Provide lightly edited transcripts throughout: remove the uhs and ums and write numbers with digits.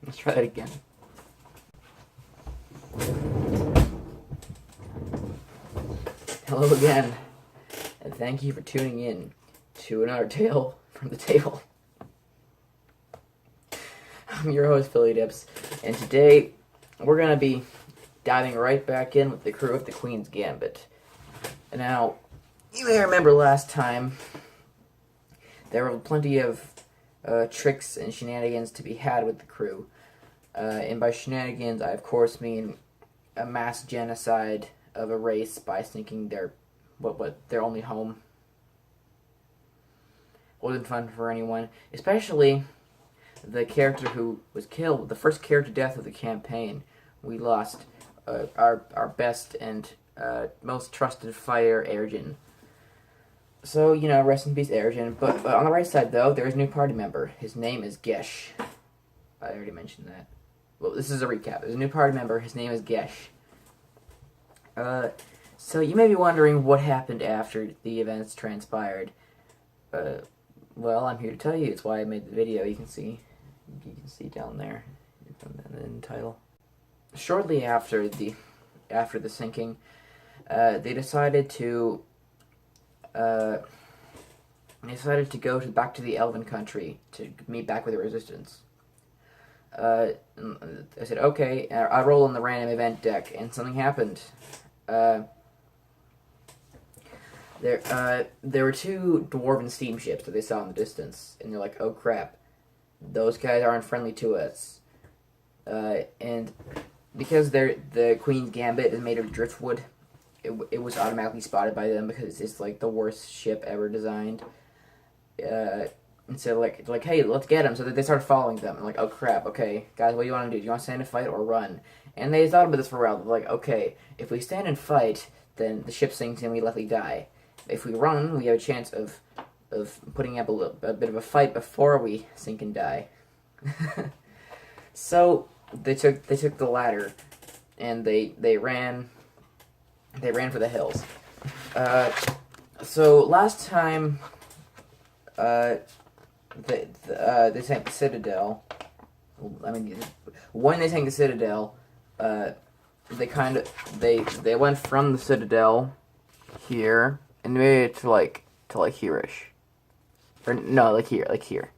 Let's try that again. Hello again, and thank you for tuning in to another tale from the table. I'm your host, Philly Dips, and today we're going to be diving right back in with the crew of the Queen's Gambit. Now, you may remember last time there were plenty of tricks and shenanigans to be had with the crew. And by shenanigans, I of course mean a mass genocide of a race by sinking their only home. Wasn't fun for anyone, especially the character who was killed, the first character death of the campaign. We lost our best and most trusted fighter, Ergen. So, rest in peace, Ergen. But on the right side, though, there is a new party member. His name is Gesh. I already mentioned that. Well, this is a recap. There's a new party member. His name is Gesh. So you may be wondering what happened after the events transpired. Well, I'm here to tell you. It's why I made the video. You can see down there in the title. Shortly after the sinking, they decided to go back to the Elven country to meet back with the Resistance. I said, okay. I roll on the random event deck, and something happened. There were two dwarven steamships that they saw in the distance, and they're like, oh crap, those guys aren't friendly to us. And because the Queen's Gambit is made of driftwood, it was automatically spotted by them because it's like the worst ship ever designed. And so like, hey, let's get them. So they started following them. And like, oh crap, okay, guys, what do you want to do? Do you want to stand and fight or run? And they thought about this for a while. They're like, okay, if we stand and fight, then the ship sinks and we likely die. If we run, we have a chance of putting up a bit of a fight before we sink and die. So they took the latter, and they ran for the hills. So last time, they sank the Citadel. I mean, when they sank the Citadel, they went from the Citadel here and made it to like here-ish, or no, like here.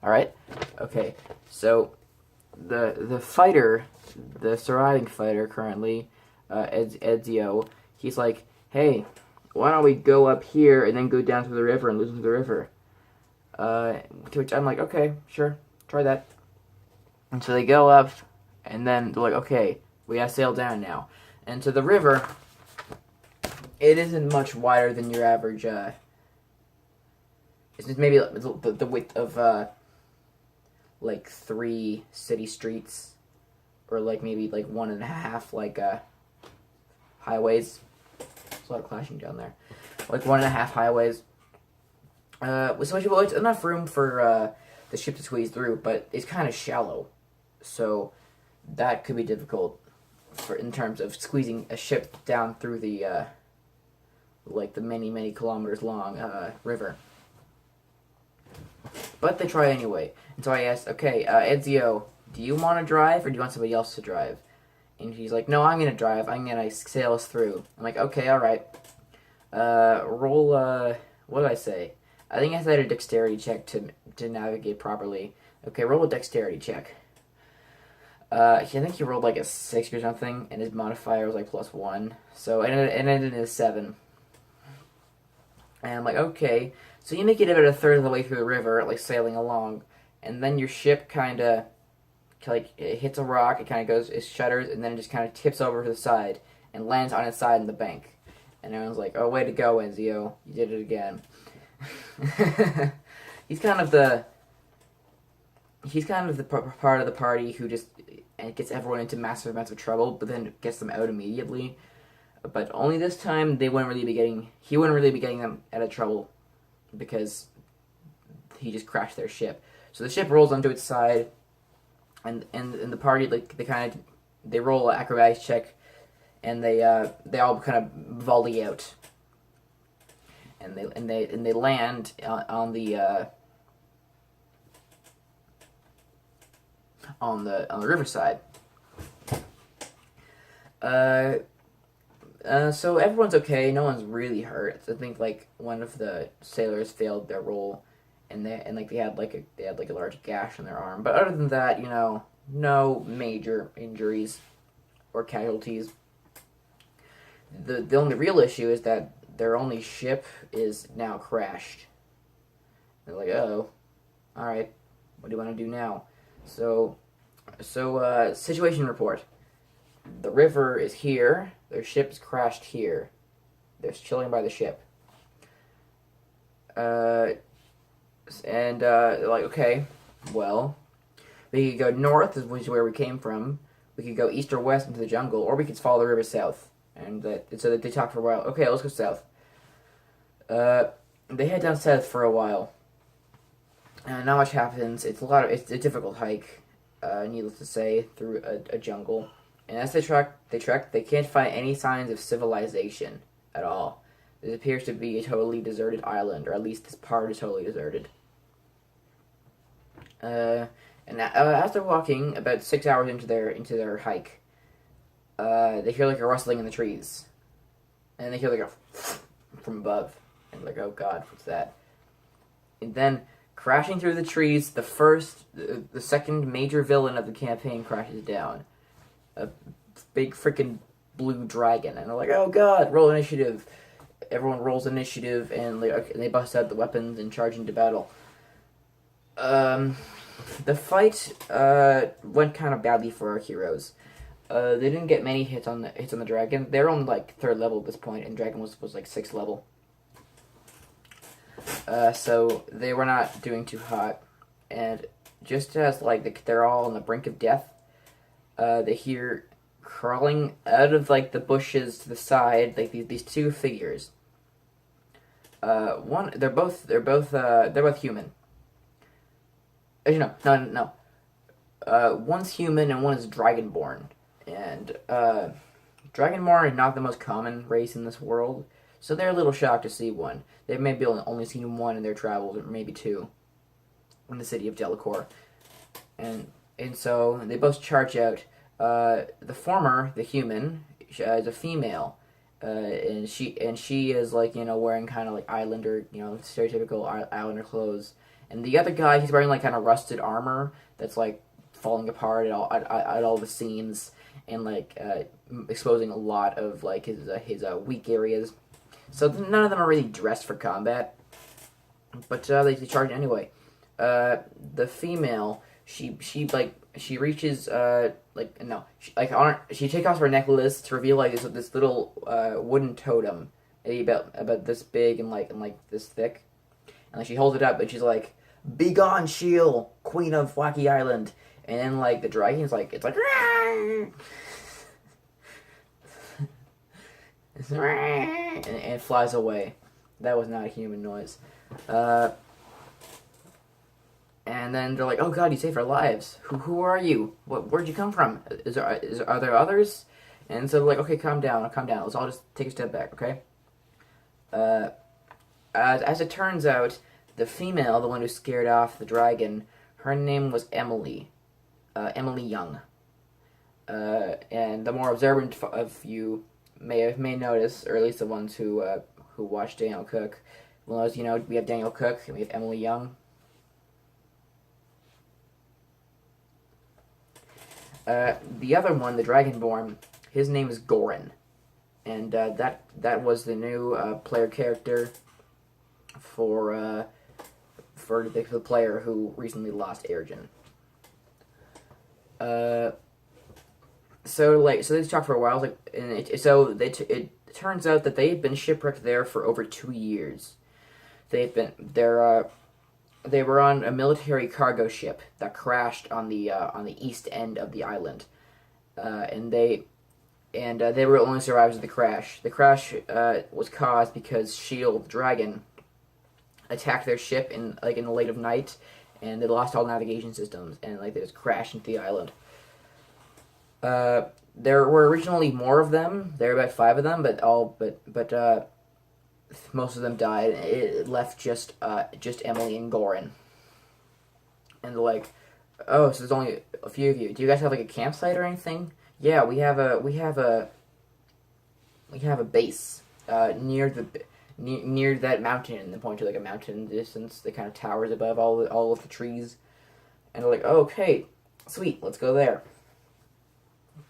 All right, okay. So the fighter, the surviving fighter currently, Ezio, he's like, hey, why don't we go up here and then go down to the river and lose to the river? To which I'm like, okay, sure, try that. And so they go up, and then they're like, okay, we gotta sail down now. And so the river, it isn't much wider than your average, it's just maybe the width of, like 3 city streets, or like maybe like 1.5, highways. There's a lot of clashing down there. Like 1.5 highways. So it's enough room for the ship to squeeze through, but it's kind of shallow, so that could be difficult in terms of squeezing a ship down through the the many kilometers long river. But they try anyway, and so I asked, okay, Ezio, do you want to drive or do you want somebody else to drive? And he's like, no, I'm gonna drive. I'm gonna sail us through. I'm like, okay, all right. Roll. What did I say? I think I said a dexterity check to navigate properly. Okay, roll a dexterity check. I think he rolled like a 6 or something, and his modifier was like +1. So it ended in a 7. And I'm like, okay. So you make it about a third of the way through the river, like sailing along, and then your ship kind of it hits a rock. It shudders, and then it just kind of tips over to the side and lands on its side in the bank. And everyone's like, "Oh, way to go, Ezio! You did it again." He's kind of the part of the party who just gets everyone into massive amounts of trouble, but then gets them out immediately. But only this time he wouldn't really be getting them out of trouble because he just crashed their ship. So the ship rolls onto its side, and the party they roll an acrobatics check, and they all kind of volley out, and they land on the on the riverside. So everyone's okay. No one's really hurt. I think like one of the sailors failed their role, and they had like a large gash on their arm. But other than that, no major injuries or casualties. The only real issue is that their only ship is now crashed. They're like, oh, all right, what do you want to do now? So situation report. The river is here. Their ship's crashed here. They're chilling by the ship. Like, okay, well, we could go north, which is where we came from. We could go east or west into the jungle, or we could follow the river south. And so that they talk for a while. Okay, let's go south. They head down south for a while. Not much happens. It's a difficult hike, needless to say, through a jungle. And as they trek, they can't find any signs of civilization at all. It appears to be a totally deserted island, or at least this part is totally deserted. And as they're walking, about 6 hours into their hike, they hear like a rustling in the trees, and they hear like a from above, and like, oh god, what's that? And then crashing through the trees, the second major villain of the campaign crashes down. A big freaking blue dragon, and they're like, oh god, roll initiative. Everyone rolls initiative, and they bust out the weapons and charge into battle. The fight went kind of badly for our heroes. They didn't get many hits on the dragon. They're on like 3rd level at this point, and dragon was like 6th level. So they were not doing too hot, and just as like they're all on the brink of death, they hear crawling out of like the bushes to the side like these two figures. They're both human. Actually, no. One's human and one is dragonborn, and dragonborn is not the most common race in this world, so they're a little shocked to see one. They've maybe only seen one in their travels, or maybe two, in the city of Delacour, and so they both charge out. The former, the human, is a female, and she is like wearing kind of like Islander, stereotypical Islander clothes, and the other guy, he's wearing like kind of rusted armor that's like falling apart at all the seams, and like exposing a lot of like his weak areas. So none of them are really dressed for combat, but they charge anyway. The female, she reaches she takes off her necklace to reveal like this little wooden totem, maybe about this big and like this thick, and like she holds it up and she's like, "Be gone, Shield, Queen of Wacky Island," and then like the dragon's like it's like and it flies away. That was not a human noise. And then they're like, "Oh God, you saved our lives. Who are you? Where'd you come from? Are there others?" And so they're like, "Okay, calm down. Let's all just take a step back, okay?" As it turns out, the female, the one who scared off the dragon, her name was Emily, Emily Young. And the more observant of you may notice, or at least the ones who watch Daniel Cook, will notice. We have Daniel Cook and we have Emily Young. The other one, the Dragonborn, his name is Goran, and that was the new player character for the player who recently lost Airgen. So they talked for a while, and it turns out that they had been shipwrecked there for over 2 years. They were on a military cargo ship that crashed on the east end of the island, and they were the only survivors of the crash. The crash was caused because Shield, the dragon, attacked their ship in the late of night, and they lost all navigation systems, and they just crashed into the island. There were originally more of them. There were about 5 of them, but most of them died. It left just Emily and Goran. And Oh, so there's only a few of you. Do you guys have like a campsite or anything? Yeah, we have a base near near that mountain. And they point to like a mountain distance that kind of towers above all of the trees. And they're like, oh, okay, sweet, let's go there.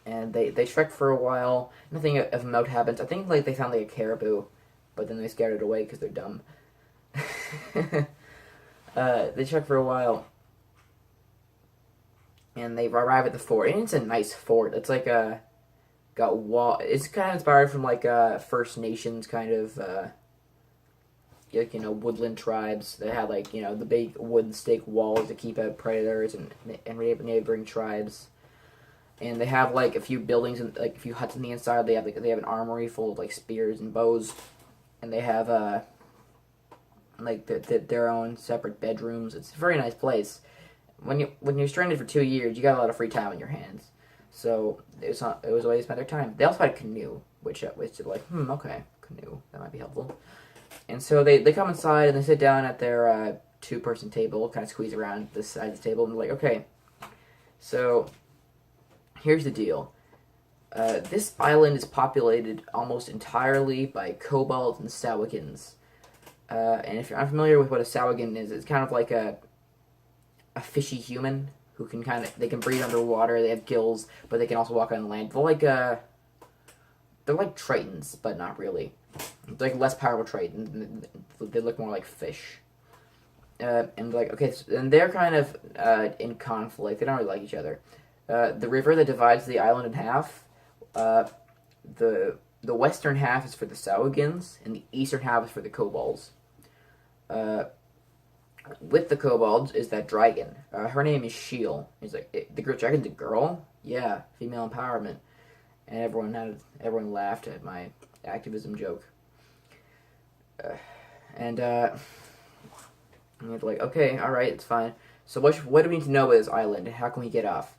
And they trek for a while. Nothing of note happens. I think like they found like a caribou, but then they scared it away because they're dumb. They trek for a while, and they arrive at the fort. And it's a nice fort. It's like a got wall. It's kind of inspired from like First Nations kind of like woodland tribes that had like the big wooden stake walls to keep out predators and neighboring tribes. And they have like a few buildings and like a few huts on the inside. They have an armory full of like spears and bows, and they have like their own separate bedrooms. It's a very nice place. When you're stranded for 2 years, you got a lot of free time on your hands. So it was a way to spend their time. They also had a canoe, which is like okay, canoe, that might be helpful. And so they come inside and they sit down at their 2-person table, kind of squeeze around the side of the table, and they're like, okay, so here's the deal. This island is populated almost entirely by kobolds and sawagins. And if you're unfamiliar with what a sawagin is, it's kind of like a fishy human who they can breathe underwater. They have gills, but they can also walk on land. They're like tritons, but not really. They're like less powerful tritons. They look more like fish. And like okay, and they're kind of in conflict. They don't really like each other. The river that divides the island in half, the western half is for the Sawagins, and the eastern half is for the Kobolds. With the Kobolds is that dragon. Her name is Shiel. He's like, the dragon's a girl? Yeah, female empowerment. And everyone laughed at my activism joke. And they're like, okay, alright, it's fine. So what do we need to know about this island, and how can we get off?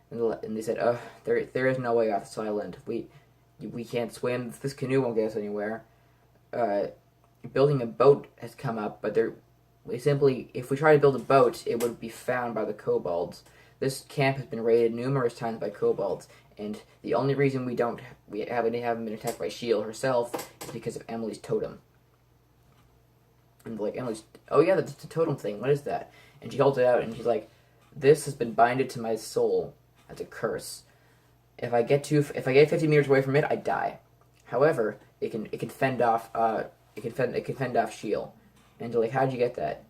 And they said, there is no way off this island. We can't swim. This canoe won't get us anywhere. Building a boat has come up, but if we try to build a boat, it would be found by the kobolds. This camp has been raided numerous times by kobolds, and the only reason we haven't been attacked by Shield herself is because of Emily's totem. And like Emily's, oh yeah, that's the totem thing. What is that? And she holds it out, and she's like, this has been binded to my soul. That's a curse. If I get 50 meters away from it, I die. However, it can fend off Shield. And they're like, how'd you get that?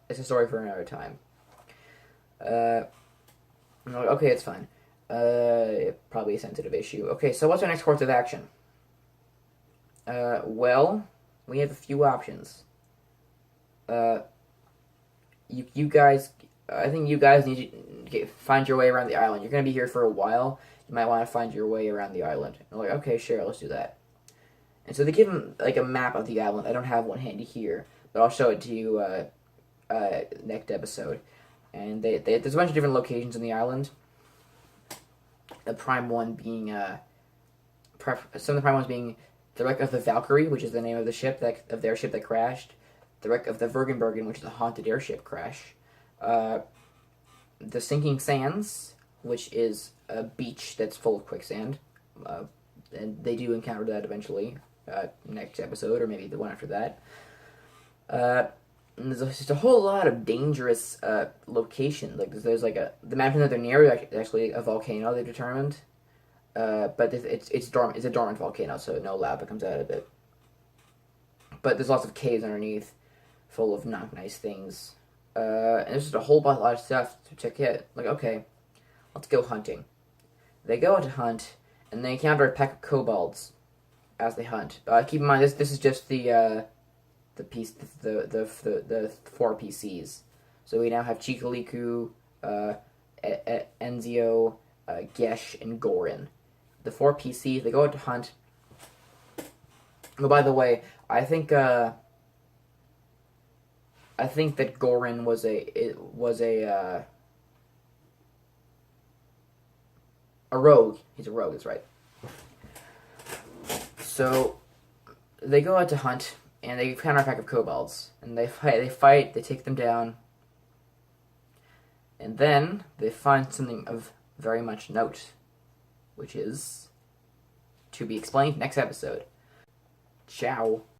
It's a story for another time. I'm like, okay, it's fine. Probably a sensitive issue. Okay, so what's our next course of action? Well, we have a few options. You guys, I think you guys need to find your way around the island. You're going to be here for a while. You might want to find your way around the island. And I'm like, okay, sure, let's do that. And so they give him like a map of the island. I don't have one handy here, but I'll show it to you next episode. And there's a bunch of different locations in the island. The prime one being some of the prime ones being the wreck of the Valkyrie, which is the name of their ship that crashed. The wreck of the Vergenbergen, which is a haunted airship crash. The Sinking Sands, which is a beach that's full of quicksand. And they do encounter that eventually. Next episode, or maybe the one after that. And there's just a whole lot of dangerous locations. Like there's like the mountain that they're near is actually a volcano. They determined, but it's a dormant volcano, so no lava comes out of it. But there's lots of caves underneath, full of not nice things. And there's just a whole lot of stuff to check out. Like okay, let's go hunting. They go out to hunt, and they encounter a pack of kobolds as they hunt. Keep in mind this is just the 4 PCs. So we now have Chikaliku, Enzio, Gesh, and Gorin. The 4 PCs, they go out to hunt. Oh, by the way, I think that Gorin was a rogue. He's a rogue, that's right. So they go out to hunt, and they encounter a pack of kobolds, and they fight, they take them down, And then they find something of very much note, which is to be explained next episode. Ciao.